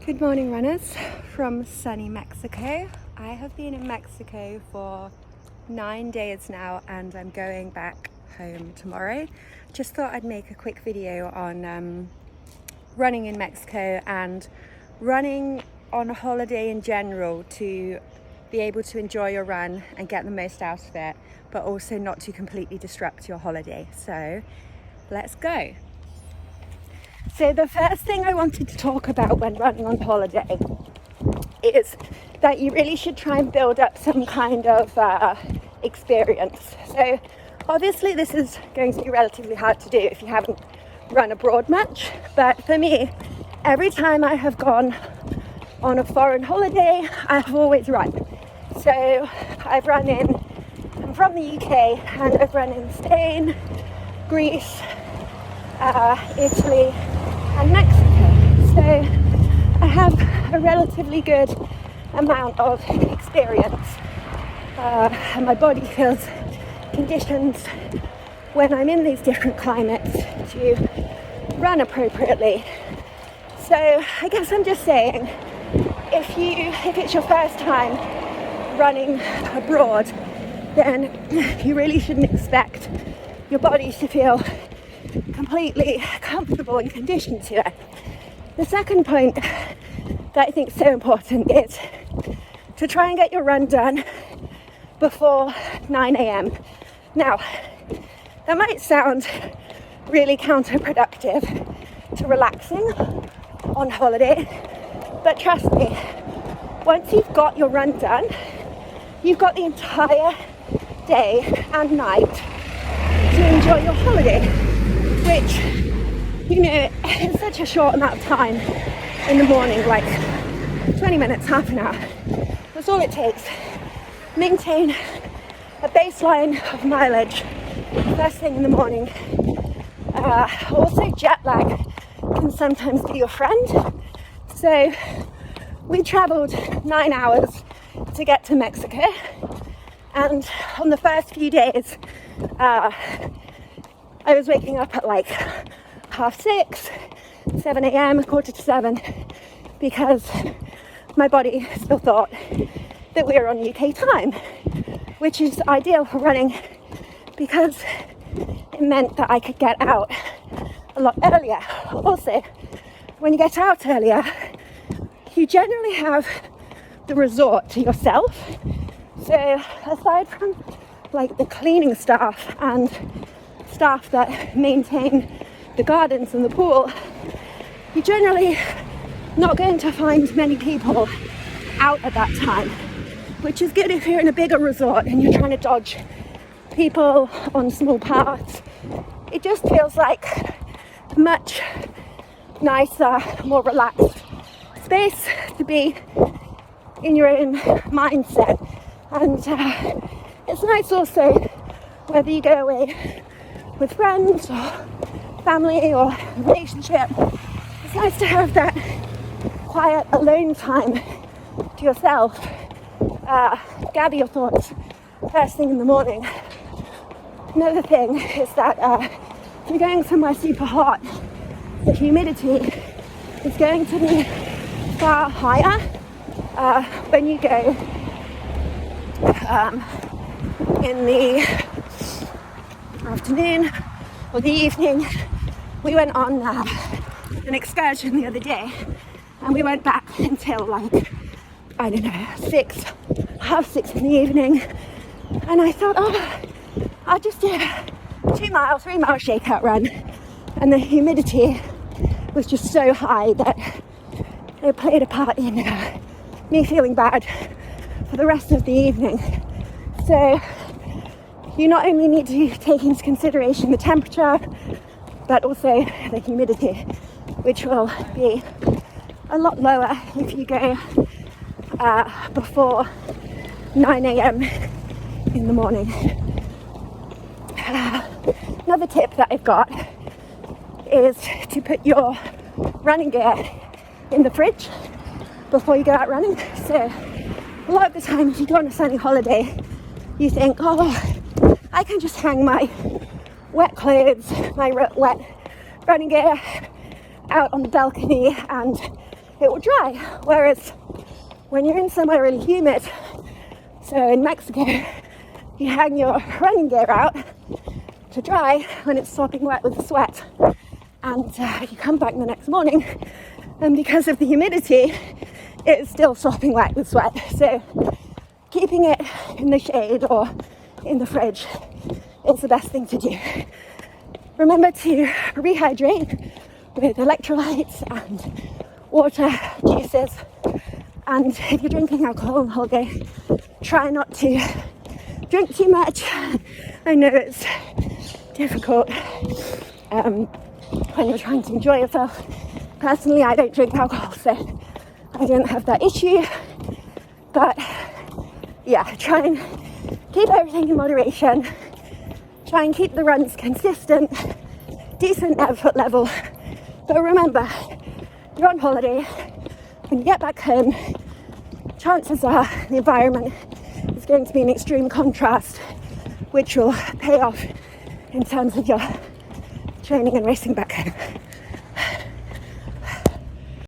Good morning, runners from sunny Mexico. I have been in Mexico for 9 days now and I'm going back home tomorrow. Just thought I'd make a quick video on running in Mexico and running on a holiday in general, to be able to enjoy your run and get the most out of it, but also not to completely disrupt your holiday. So let's go. So the first thing I wanted to talk about when running on holiday is that you really should try and build up some kind of experience. So obviously this is going to be relatively hard to do if you haven't run abroad much, but for me, every time I have gone on a foreign holiday, I've always run. So I'm from the UK and I've run in Spain, Greece, Italy and Mexico. So I have a relatively good amount of experience and my body feels conditioned when I'm in these different climates to run appropriately. So I guess I'm just saying, if it's your first time running abroad, then you really shouldn't expect your body to feel completely comfortable and conditioned to it. The second point that I think is so important is to try and get your run done before 9 a.m. Now, that might sound really counterproductive to relaxing on holiday, but trust me, once you've got your run done, you've got the entire day and night to enjoy your holiday, which, is such a short amount of time in the morning, like 20 minutes, half an hour. That's all it takes. Maintain a baseline of mileage first thing in the morning. Also, jet lag can sometimes be your friend. So we traveled 9 hours to get to Mexico, and on the first few days I was waking up at like 6:30, 7 a.m, 6:45, because my body still thought that we were on UK time, which is ideal for running because it meant that I could get out a lot earlier. Also, when you get out earlier, you generally have the resort to yourself. So aside from like the cleaning staff and staff that maintain the gardens and the pool, you're generally not going to find many people out at that time, which is good if you're in a bigger resort and you're trying to dodge people on small paths. It just feels like a much nicer, more relaxed space to be in your own mindset. And it's nice also, whether you go away with friends or family or relationship, it's nice to have that quiet alone time to yourself, gather your thoughts first thing in the morning. Another thing is that if you're going somewhere super hot, the humidity is going to be far higher when you go in the afternoon or the evening. We went on an excursion the other day and we went back until like, I don't know, 6:30 in the evening, and I thought, I'll just do a 2-mile, 3-mile shakeout run, and the humidity was just so high that it played a part in me feeling bad for the rest of the evening. So you not only need to take into consideration the temperature, but also the humidity, which will be a lot lower if you go before 9 a.m. in the morning. Another tip that I've got is to put your running gear in the fridge before you go out running. So a lot of the time, if you go on a sunny holiday, you think, I can just hang my wet clothes, my wet running gear out on the balcony and it will dry. Whereas when you're in somewhere really humid, so in Mexico, you hang your running gear out to dry when it's sopping wet with sweat, and you come back the next morning, and because of the humidity, it's still sopping wet with sweat. So keeping it in the shade or in the fridge is the best thing to do. Remember to rehydrate with electrolytes and water, juices, and if you're drinking alcohol on holiday, try not to drink too much. I know it's difficult when you're trying to enjoy yourself. Personally, I don't drink alcohol, so I don't have that issue, but yeah, try and keep everything in moderation. Try and keep the runs consistent, decent effort level. But remember, you're on holiday. When you get back home, chances are the environment is going to be an extreme contrast, which will pay off in terms of your training and racing back home.